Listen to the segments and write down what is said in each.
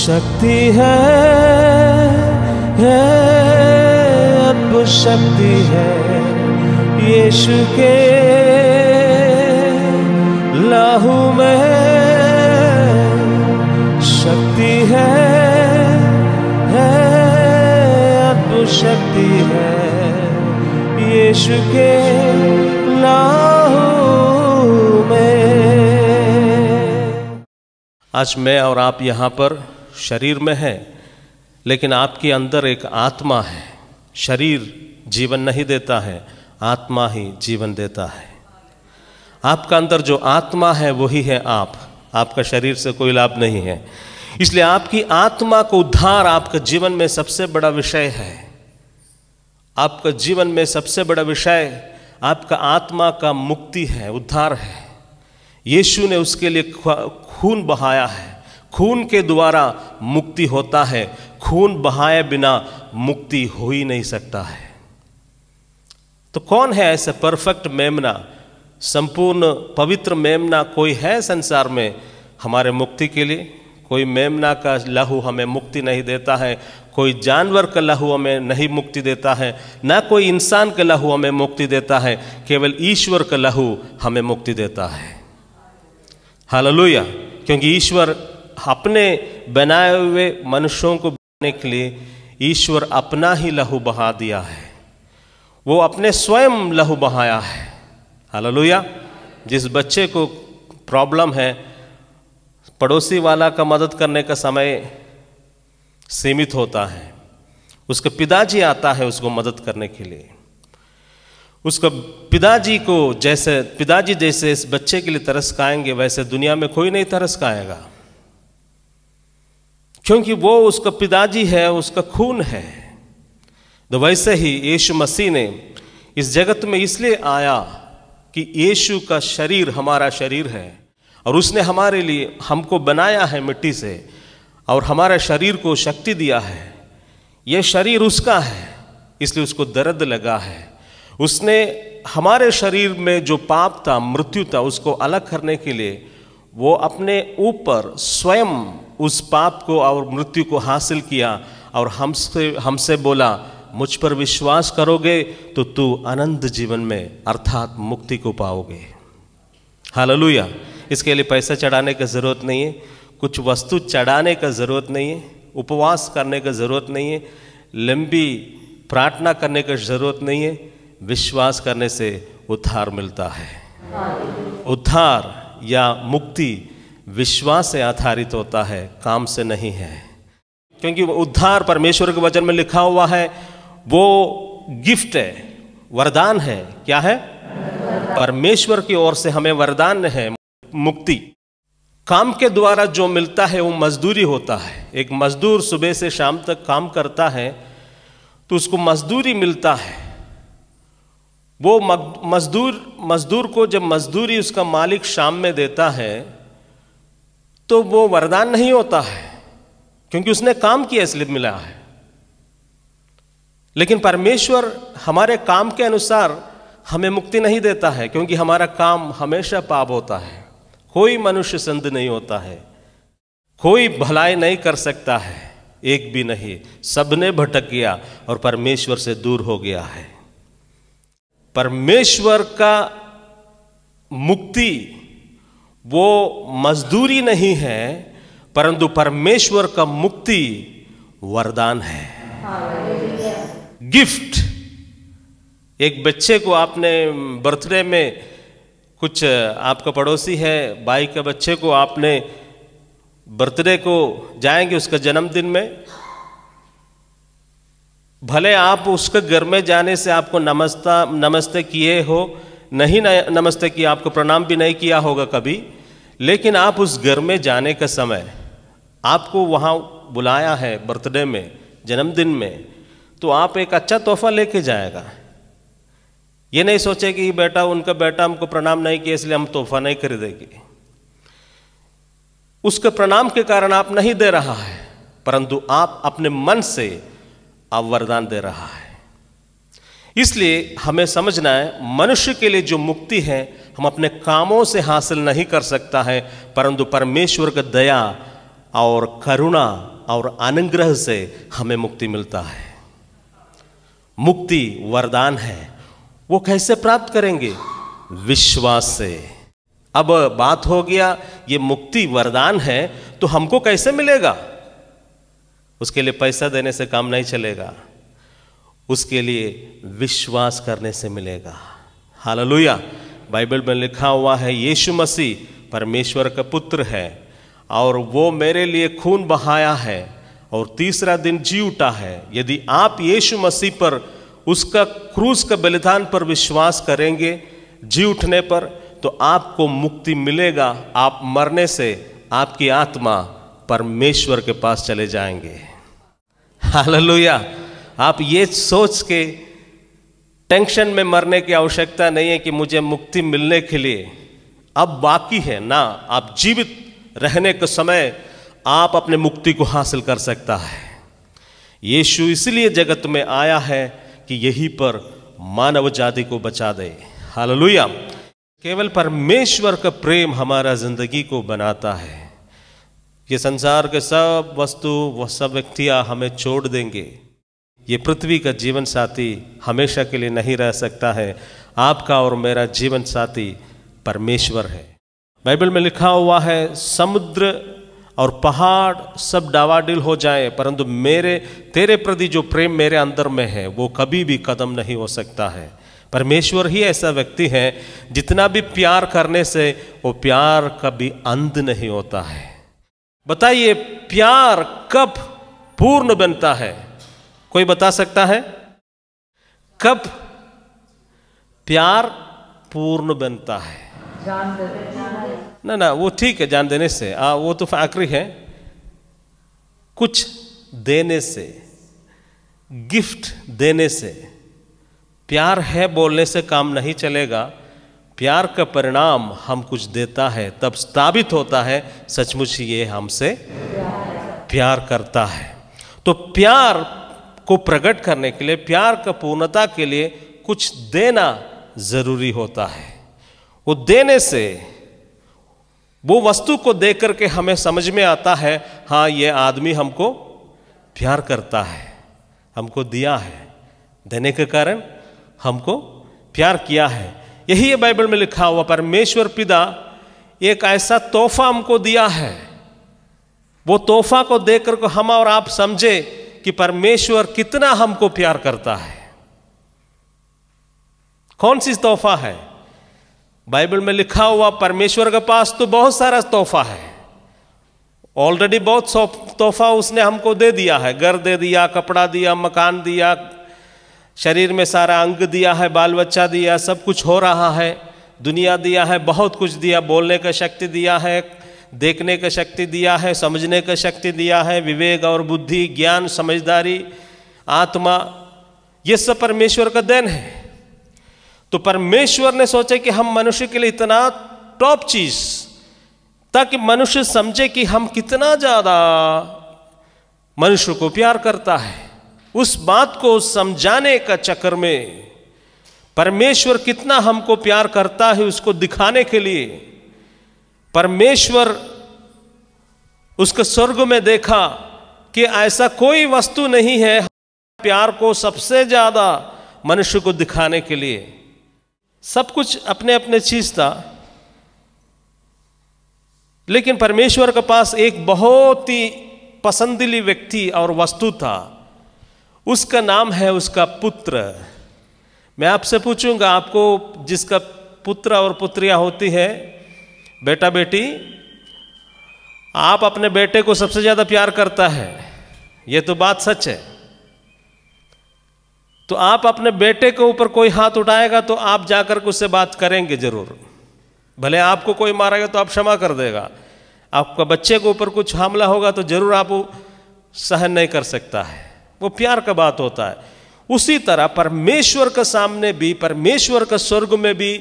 शक्ति है, अब शक्ति है यीशु के लहू में। शक्ति है, अब शक्ति है यीशु के लहू में। आज मैं और आप यहाँ पर शरीर में हैं, लेकिन आपके अंदर एक आत्मा है। शरीर जीवन नहीं देता है, आत्मा ही जीवन देता है। आपका अंदर जो आत्मा है वही है आप, आपका शरीर से कोई लाभ नहीं है। इसलिए आपकी आत्मा को उद्धार आपका जीवन में सबसे बड़ा विषय है। आपका जीवन में सबसे बड़ा विषय आपका आत्मा का मुक्ति है, उद्धार है। यीशु ने उसके लिए खून बहाया है। खून के द्वारा मुक्ति होता है, खून बहाए बिना मुक्ति हो ही नहीं सकता है। तो कौन है ऐसा परफेक्ट मेमना, संपूर्ण पवित्र मेमना? कोई है संसार में हमारे मुक्ति के लिए? कोई मेमना का लहू हमें मुक्ति नहीं देता है, कोई जानवर का लहू हमें नहीं मुक्ति देता है, ना कोई इंसान का लहू हमें मुक्ति देता है। केवल ईश्वर का लहू हमें मुक्ति देता है। हालेलुया! क्योंकि ईश्वर अपने बनाए हुए मनुष्यों को बनाने के लिए ईश्वर अपना ही लहू बहा दिया है। वो अपने स्वयं लहू बहाया है। हालेलुया! जिस बच्चे को प्रॉब्लम है, पड़ोसी वाला का मदद करने का समय सीमित होता है। उसका पिताजी आता है उसको मदद करने के लिए। उसका पिताजी जैसे इस बच्चे के लिए तरस खाएंगे, वैसे दुनिया में कोई नहीं तरस खाएगा, क्योंकि वो उसका पिताजी है, उसका खून है। तो वैसे ही यीशु मसीह ने इस जगत में इसलिए आया कि यीशु का शरीर हमारा शरीर है और उसने हमारे लिए हमको बनाया है मिट्टी से और हमारे शरीर को शक्ति दिया है। यह शरीर उसका है, इसलिए उसको दर्द लगा है। उसने हमारे शरीर में जो पाप था, मृत्यु था, उसको अलग करने के लिए वो अपने ऊपर स्वयं उस पाप को और मृत्यु को हासिल किया और हमसे बोला, मुझ पर विश्वास करोगे तो तू अनंत जीवन में अर्थात मुक्ति को पाओगे। हालेलुया! इसके लिए पैसा चढ़ाने का ज़रूरत नहीं है, कुछ वस्तु चढ़ाने का ज़रूरत नहीं है, उपवास करने का ज़रूरत नहीं है, लंबी प्रार्थना करने का ज़रूरत नहीं है। विश्वास करने से उद्धार मिलता है। उद्धार या मुक्ति विश्वास से आधारित होता है, काम से नहीं है। क्योंकि वो उद्धार परमेश्वर के वचन में लिखा हुआ है, वो गिफ्ट है, वरदान है। क्या है? परमेश्वर की ओर से हमें वरदान है मुक्ति। काम के द्वारा जो मिलता है वो मजदूरी होता है। एक मजदूर सुबह से शाम तक काम करता है तो उसको मजदूरी मिलता है। वो मजदूर को जब मजदूरी उसका मालिक शाम में देता है तो वो वरदान नहीं होता है, क्योंकि उसने काम किया इसलिए मिला है। लेकिन परमेश्वर हमारे काम के अनुसार हमें मुक्ति नहीं देता है, क्योंकि हमारा काम हमेशा पाप होता है। कोई मनुष्य संत नहीं होता है, कोई भलाई नहीं कर सकता है, एक भी नहीं। सबने भटक गया और परमेश्वर से दूर हो गया है। परमेश्वर का मुक्ति वो मजदूरी नहीं है, परंतु परमेश्वर का मुक्ति वरदान है, गिफ्ट। एक बच्चे को आपने बर्थडे में, कुछ आपका पड़ोसी है भाई के बच्चे को आपने बर्थडे को जाएंगे उसका जन्मदिन में, भले आप उसके घर में जाने से आपको नमस्ते किए हो, नहीं नमस्ते किया, आपको प्रणाम भी नहीं किया होगा कभी, लेकिन आप उस घर में जाने का समय आपको वहाँ बुलाया है बर्थडे में, जन्मदिन में, तो आप एक अच्छा तोहफा लेके जाएगा। ये नहीं सोचे कि उनका बेटा हमको प्रणाम नहीं किया इसलिए हम तोहफा नहीं खरीदेंगे। उसके प्रणाम के कारण आप नहीं दे रहा है, परंतु आप अपने मन से आप वरदान दे रहा है। इसलिए हमें समझना है, मनुष्य के लिए जो मुक्ति है हम अपने कामों से हासिल नहीं कर सकता है, परंतु परमेश्वर का दया और करुणा और अनुग्रह से हमें मुक्ति मिलता है। मुक्ति वरदान है। वो कैसे प्राप्त करेंगे? विश्वास से। अब बात हो गया ये मुक्ति वरदान है तो हमको कैसे मिलेगा? उसके लिए पैसा देने से काम नहीं चलेगा, उसके लिए विश्वास करने से मिलेगा। हालेलुया। बाइबल में लिखा हुआ है यीशु मसीह परमेश्वर का पुत्र है और वो मेरे लिए खून बहाया है और तीसरा दिन जी उठा है। यदि आप यीशु मसीह पर, उसका क्रूस का बलिदान पर विश्वास करेंगे, जी उठने पर, तो आपको मुक्ति मिलेगा। आप मरने से आपकी आत्मा परमेश्वर के पास चले जाएंगे। हालेलुया। आप ये सोच के टेंशन में मरने की आवश्यकता नहीं है कि मुझे मुक्ति मिलने के लिए अब बाकी है ना। आप जीवित रहने के समय आप अपने मुक्ति को हासिल कर सकता है। यीशु इसलिए जगत में आया है कि यही पर मानव जाति को बचा दे। हालेलुया। केवल परमेश्वर का प्रेम हमारा जिंदगी को बनाता है। ये संसार के सब वस्तु, वह सब व्यक्तियां हमें छोड़ देंगे। ये पृथ्वी का जीवन साथी हमेशा के लिए नहीं रह सकता है। आपका और मेरा जीवन साथी परमेश्वर है। बाइबल में लिखा हुआ है समुद्र और पहाड़ सब डावाडील हो जाए, परंतु तेरे प्रति जो प्रेम मेरे अंदर में है वो कभी भी कदम नहीं हो सकता है। परमेश्वर ही ऐसा व्यक्ति है, जितना भी प्यार करने से वो प्यार कभी अंत नहीं होता है। बताइए प्यार कब पूर्ण बनता है? कोई बता सकता है कब प्यार पूर्ण बनता है? ना वो ठीक है, जान देने से, वो तो आखिरी है। कुछ देने से, गिफ्ट देने से। प्यार है बोलने से काम नहीं चलेगा। प्यार का परिणाम हम कुछ देता है, तब साबित होता है सचमुच ये हमसे प्यार करता है। तो प्यार को प्रकट करने के लिए, प्यार का पूर्णता के लिए कुछ देना जरूरी होता है। वो देने से, वो वस्तु को देख करके हमें समझ में आता है हाँ ये आदमी हमको प्यार करता है, हमको दिया है, देने के कारण हमको प्यार किया है। यही है बाइबल में लिखा हुआ, परमेश्वर पिता एक ऐसा तोहफा हमको दिया है। वो तोहफा को देखकर को हम और आप समझे कि परमेश्वर कितना हमको प्यार करता है। कौन सी तोहफा है? बाइबल में लिखा हुआ परमेश्वर के पास तो बहुत सारा तोहफा है। ऑलरेडी बहुत तोहफा उसने हमको दे दिया है। घर दे दिया, कपड़ा दिया, मकान दिया, शरीर में सारा अंग दिया है, बाल बच्चा दिया, सब कुछ हो रहा है। दुनिया दिया है, बहुत कुछ दिया, बोलने का शक्ति दिया है, देखने का शक्ति दिया है, समझने का शक्ति दिया है, विवेक और बुद्धि, ज्ञान, समझदारी, आत्मा, ये सब परमेश्वर का देन है। तो परमेश्वर ने सोचा कि हम मनुष्य के लिए इतना टॉप चीज, ताकि मनुष्य समझे कि हम कितना ज्यादा मनुष्य को प्यार करता है। उस बात को समझाने का चक्कर में परमेश्वर कितना हमको प्यार करता है उसको दिखाने के लिए परमेश्वर उसके स्वर्ग में देखा कि ऐसा कोई वस्तु नहीं है प्यार को सबसे ज्यादा मनुष्य को दिखाने के लिए। सब कुछ अपने अपने चीज था, लेकिन परमेश्वर के पास एक बहुत ही पसंदीली व्यक्ति और वस्तु था। उसका नाम है उसका पुत्र। मैं आपसे पूछूंगा, आपको जिसका पुत्र और पुत्रियां होती है, बेटा बेटी, आप अपने बेटे को सबसे ज्यादा प्यार करता है, ये तो बात सच है। तो आप अपने बेटे के ऊपर कोई हाथ उठाएगा तो आप जाकर के उससे बात करेंगे जरूर। भले आपको कोई मारेगा तो आप क्षमा कर देगा। आपका बच्चे के ऊपर कुछ हमला होगा तो जरूर आप सहन नहीं कर सकता है। वो प्यार का बात होता है। उसी तरह परमेश्वर के सामने भी, परमेश्वर के स्वर्ग में भी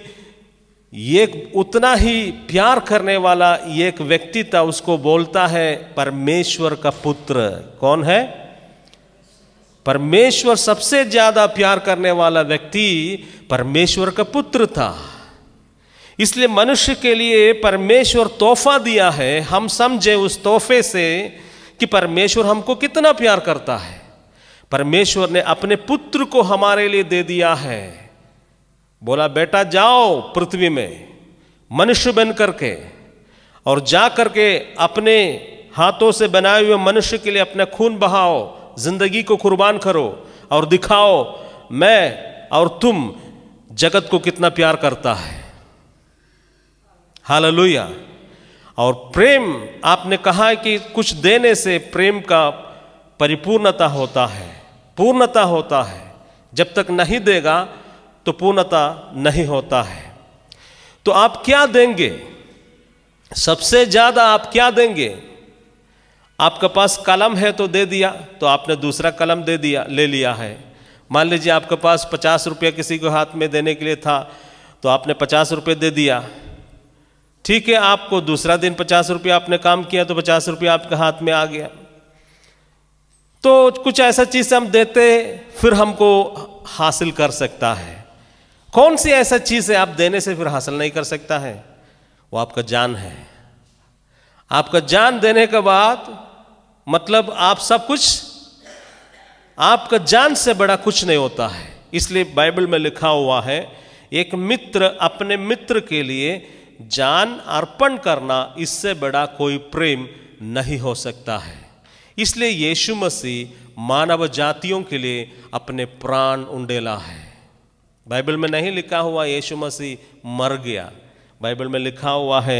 एक उतना ही प्यार करने वाला एक व्यक्ति था। उसको बोलता है परमेश्वर का पुत्र। कौन है? परमेश्वर सबसे ज्यादा प्यार करने वाला व्यक्ति परमेश्वर का पुत्र था। इसलिए मनुष्य के लिए परमेश्वर तोहफा दिया है। हम समझे उस तोहफे से कि परमेश्वर हमको कितना प्यार करता है। परमेश्वर ने अपने पुत्र को हमारे लिए दे दिया है। बोला बेटा जाओ पृथ्वी में मनुष्य बन करके और जा करके अपने हाथों से बनाए हुए मनुष्य के लिए अपना खून बहाओ, जिंदगी को कुर्बान करो और दिखाओ मैं और तुम जगत को कितना प्यार करता है। हालेलुया। और प्रेम आपने कहा है कि कुछ देने से प्रेम का परिपूर्णता होता है, पूर्णता होता है। जब तक नहीं देगा तो पूर्णता नहीं होता है। तो आप क्या देंगे? सबसे ज्यादा आप क्या देंगे? आपके पास कलम है तो दे दिया, तो आपने दूसरा कलम दे दिया, ले लिया है। मान लीजिए आपके पास 50 रुपया किसी को हाथ में देने के लिए था, तो आपने 50 रुपये दे दिया। ठीक है, आपको दूसरा दिन 50 रुपया आपने काम किया तो 50 रुपया आपके हाथ में आ गया। तो कुछ ऐसा चीज हम देते फिर हमको हासिल कर सकता है। कौन सी ऐसा चीज है आप देने से फिर हासिल नहीं कर सकता है? वो आपका जान है। आपका जान देने के बाद मतलब आप सब कुछ, आपका जान से बड़ा कुछ नहीं होता है। इसलिए बाइबल में लिखा हुआ है एक मित्र अपने मित्र के लिए जान अर्पण करना, इससे बड़ा कोई प्रेम नहीं हो सकता है। इसलिए यीशु मसीह मानव जातियों के लिए अपने प्राण उंडेला है। बाइबल में नहीं लिखा हुआ यीशु मसीह मर गया। बाइबल में लिखा हुआ है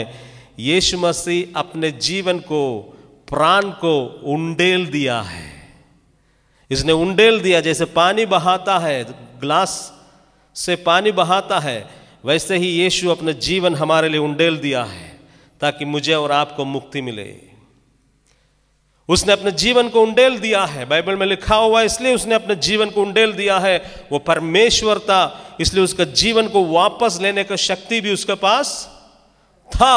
यीशु मसीह अपने जीवन को, प्राण को उंडेल दिया है। इसने उंडेल दिया। जैसे पानी बहाता है, ग्लास से पानी बहाता है, वैसे ही यीशु अपने जीवन हमारे लिए उंडेल दिया है ताकि मुझे और आपको मुक्ति मिले। उसने अपने जीवन को उंडेल दिया है। बाइबल में लिखा हुआ है इसलिए उसने अपने जीवन को उंडेल दिया है। वो परमेश्वर था, इसलिए उसका जीवन को वापस लेने का शक्ति भी उसके पास था,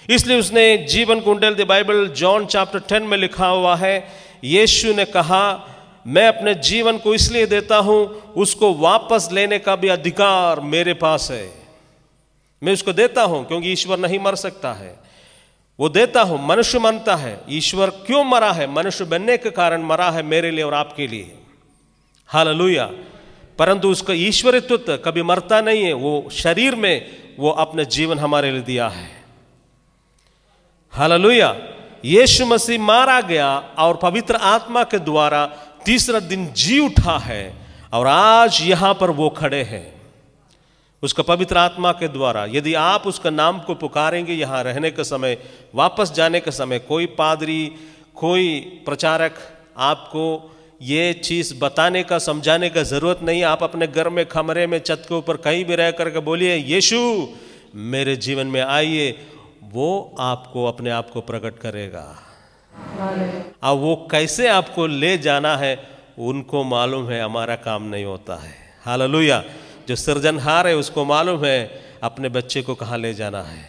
इसलिए उसने जीवन को उंडेल दिया। बाइबल जॉन चैप्टर 10 में लिखा हुआ है यीशु ने कहा मैं अपने जीवन को इसलिए देता हूं, उसको वापस लेने का भी अधिकार मेरे पास है। मैं उसको देता हूं क्योंकि ईश्वर नहीं मर सकता है, वो देता हूं। मनुष्य मानता है ईश्वर क्यों मरा है? मनुष्य बनने के कारण मरा है, मेरे लिए और आपके लिए। हालेलुया। परंतु उसका ईश्वरत्व कभी मरता नहीं है। वो शरीर में वो अपने जीवन हमारे लिए दिया है। हालेलुया। यीशु मसीह मारा गया और पवित्र आत्मा के द्वारा तीसरा दिन जी उठा है और आज यहां पर वो खड़े हैं उसका पवित्र आत्मा के द्वारा। यदि आप उसका नाम को पुकारेंगे यहां रहने के समय, वापस जाने के समय, कोई पादरी, कोई प्रचारक आपको ये चीज बताने का, समझाने का जरूरत नहीं। आप अपने घर में, कमरे में, छत के ऊपर कहीं भी रह करके बोलिए यीशु मेरे जीवन में आइए, वो आपको अपने आप को प्रकट करेगा। अब वो कैसे आपको ले जाना है उनको मालूम है, हमारा काम नहीं होता है। हालेलुया। जो सृजनहार है उसको मालूम है अपने बच्चे को कहाँ ले जाना है।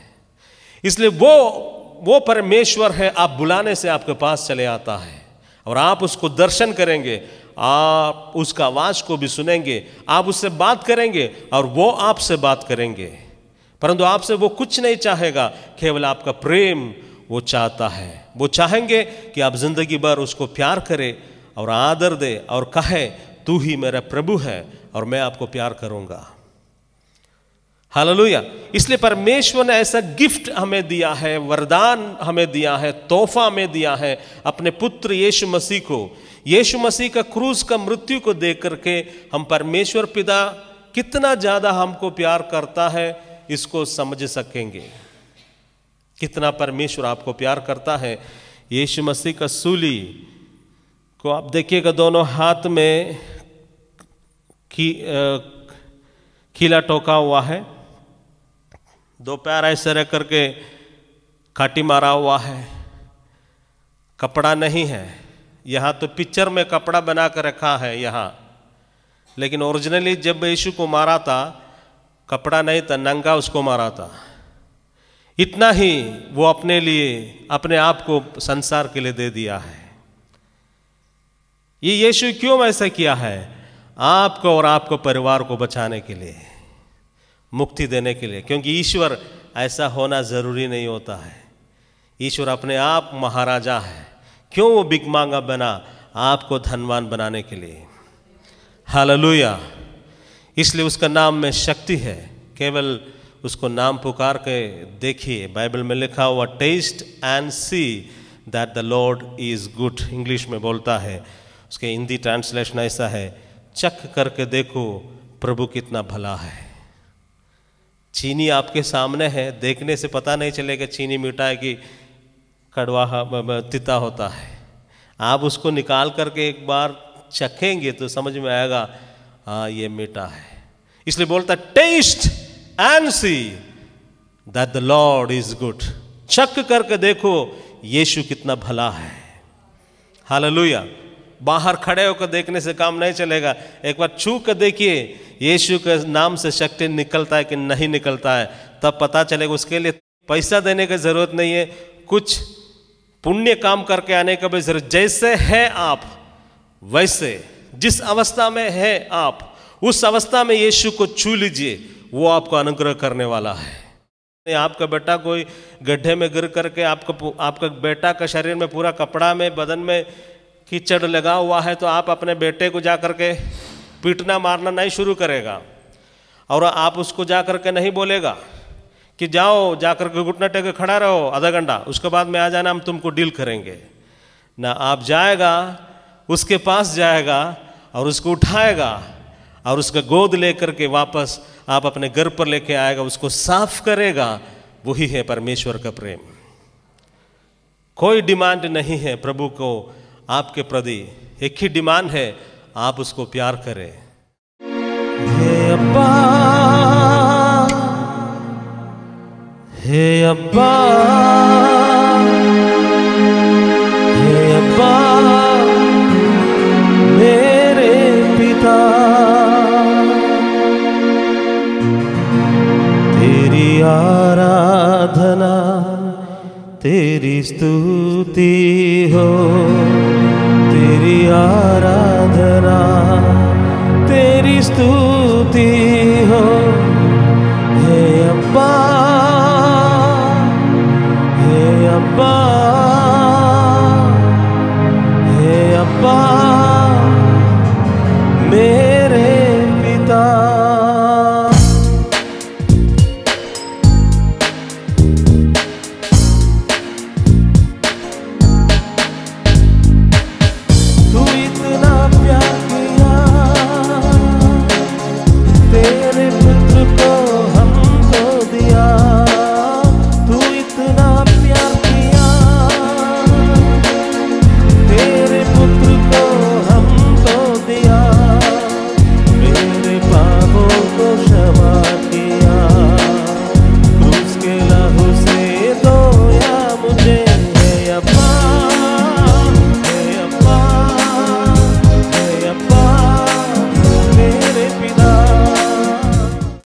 इसलिए वो परमेश्वर है, आप बुलाने से आपके पास चले आता है और आप उसको दर्शन करेंगे, आप उसका आवाज को भी सुनेंगे, आप उससे बात करेंगे और वो आपसे बात करेंगे। परंतु आपसे वो कुछ नहीं चाहेगा, केवल आपका प्रेम वो चाहता है। वो चाहेंगे कि आप जिंदगी भर उसको प्यार करें और आदर दे और कहे तू ही मेरा प्रभु है और मैं आपको प्यार करूंगा। हालेलुया। इसलिए परमेश्वर ने ऐसा गिफ्ट हमें दिया है, वरदान हमें दिया है, तोहफा हमें दिया है अपने पुत्र यीशु मसीह को। यीशु मसीह का क्रूस का मृत्यु को देख करके हम परमेश्वर पिता कितना ज्यादा हमको प्यार करता है इसको समझ सकेंगे। कितना परमेश्वर आपको प्यार करता है। यीशु मसीह का सूली को आप देखिएगा, दोनों हाथ में कीला टोका हुआ है, दो पैर ऐसे रख करके काटी मारा हुआ है, कपड़ा नहीं है। यहाँ तो पिक्चर में कपड़ा बना कर रखा है यहाँ, लेकिन ओरिजिनली जब यीशु को मारा था कपड़ा नहीं था, नंगा उसको मारा था। इतना ही वो अपने लिए, अपने आप को संसार के लिए दे दिया है। ये यीशु क्यों ऐसा किया है? आपको और आपको परिवार को बचाने के लिए। मुक्ति देने के लिए, क्योंकि ईश्वर ऐसा होना ज़रूरी नहीं होता है। ईश्वर अपने आप महाराजा है। क्यों वो भिख मांगा बना? आपको धनवान बनाने के लिए। हालेलुया। इसलिए उसका नाम में शक्ति है। केवल उसको नाम पुकार के देखिए। बाइबल में लिखा हुआ taste and see that the Lord is good, English में बोलता है। उसके हिंदी ट्रांसलेशन ऐसा है, चख करके देखो प्रभु कितना भला है। चीनी आपके सामने है, देखने से पता नहीं चलेगा चीनी मीठा है कि कड़वा तीता होता है। आप उसको निकाल करके एक बार चखेंगे तो समझ में आएगा हाँ ये मीठा है। इसलिए बोलता taste and see that the Lord is good. चख करके देखो यीशु कितना भला है। हालेलुया। बाहर खड़े होकर देखने से काम नहीं चलेगा, एक बार छू कर देखिए यीशु के नाम से शक्ति निकलता है कि नहीं निकलता है, तब पता चलेगा। उसके लिए पैसा देने की जरूरत नहीं है, कुछ पुण्य काम करके आने का भी जरूरत। जैसे है आप वैसे, जिस अवस्था में है आप उस अवस्था में यीशु को छू लीजिए, वो आपको अनुग्रह करने वाला है। आपका बेटा कोई गड्ढे में गिर करके आपका बेटा का शरीर में पूरा कपड़ा में बदन में कीचड़ लगा हुआ है, तो आप अपने बेटे को जा करके पीटना मारना नहीं शुरू करेगा, और आप उसको जा करके नहीं बोलेगा कि जाओ जा करके घुटना टेक खड़ा रहो आधा घंटा, उसके बाद में आ जाना, हम तुमको डील करेंगे ना। आप जाएगा, उसके पास जाएगा और उसको उठाएगा और उसका गोद लेकर के वापस आप अपने घर पर लेके आएगा, उसको साफ करेगा। वही है परमेश्वर का प्रेम। कोई डिमांड नहीं है प्रभु को आपके प्रति, एक ही डिमांड है, आप उसको प्यार करें। हे अब्बा, हे अब्बा,